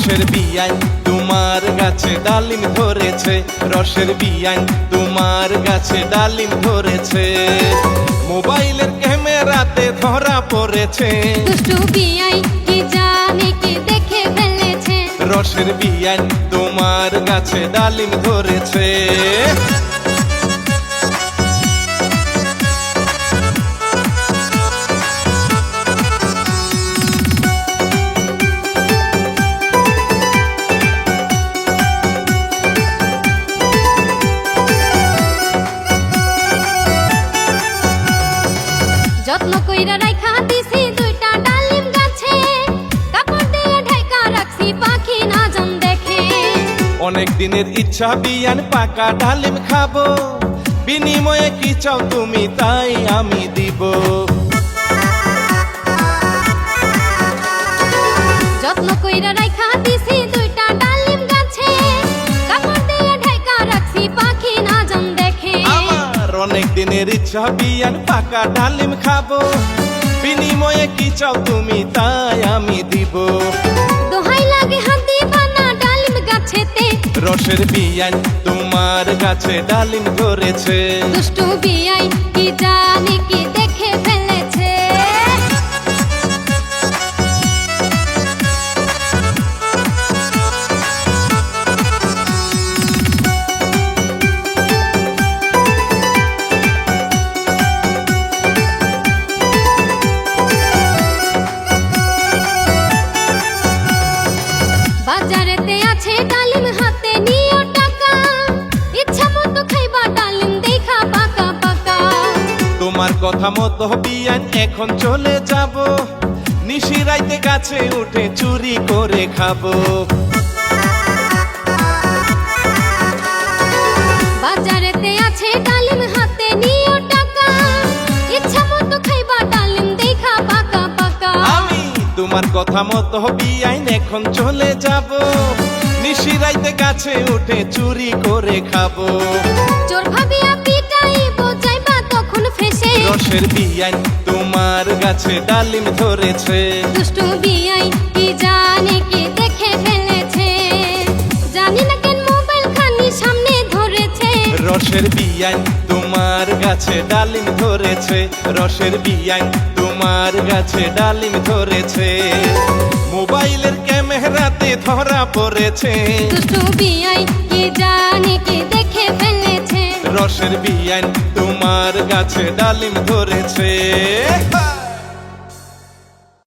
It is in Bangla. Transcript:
রসের বিয়াইন তোমার গাছে ডালিম ধরেছে, রসের বিয়াইন তোমার গাছে ডালিম ধরেছে, মোবাইলের ক্যামেরাতে ধরা পড়েছে। দুষ্টু বিয়াই কি জানে কি দেখে ফেলেছে, রসের বিয়াইন তোমার গাছে ডালিম ধরেছে। যত্ন কইরা রাইখা দিছি দুইটা ডালিম গাছে, কাপড় দিয়ে ঢাকা রাখছি পাখি না জন দেখে। অনেক দিনের ইচ্ছা বিয়ান পাকা ডালিম খাবো, বিনিময়ে কি চাও তুমি তাই আমি দিব। যত্ন কইরা রাইখা দিছি দুইটা ডালিম গাছে, কাপড় দিয়ে ঢাকা রাখছি পাখি না জন দেখে। আমার অনেক দিনের ইচ্ছা বিয়ান পাকা ডালিম খাবো, বিনিময়ে কি চাও তুমি তাই আমি দিব। দোহাই লাগে হাতি বানা ডালিম গাছেতে, রসের বিয়ান তোমার গাছে ডালিম ধরেছে। দুষ্টু বিয়াই কি জানে কি দেখে ফেলেছে। বাজারেতে আছে ডালিম হাতে নিও টাকা, ইচ্ছা মতো খাইবা ডালিম দেখা পাকা পাকা। তোমার কথা মতো বিয়ান এখন চলে যাব, নিশি রাইতে গাছে উঠে চুরি করে খাবো। বাজারেতে আছে ডালিম হাতে নিও টাকা, ইচ্ছা মতো খাইবা ডালিম দেখা পাকা পাকা। আমি তোমার কথা মতো বিয়াইন এখন চলে যাব, নিশি রাইতে গাছে উঠে চুরি করে খাবো। চোর ভাবিয়া পিটাইব যাইবা তখন ফেসে, রসের বিয়াইন তোমার গাছে ডালিম ধরেছে। দুষ্টু বিয়াই কি জানে কি দেখে ফেলেছে, জানি না কেন মোবাইল খানি সামনে ধরেছে। রসের বিয়াইন তোমার গাছে ডালিম ধরেছে, রসের বিয়াইন তোমার গাছে ডালিম ধরেছে, মোবাইলের ক্যামেরাতে ধরা পড়েছে। দুষ্টু বিয়াই কি জানে কি দেখে ফেলেছে, রসের বিয়াইন তোমার গাছে ডালিম ধরেছে।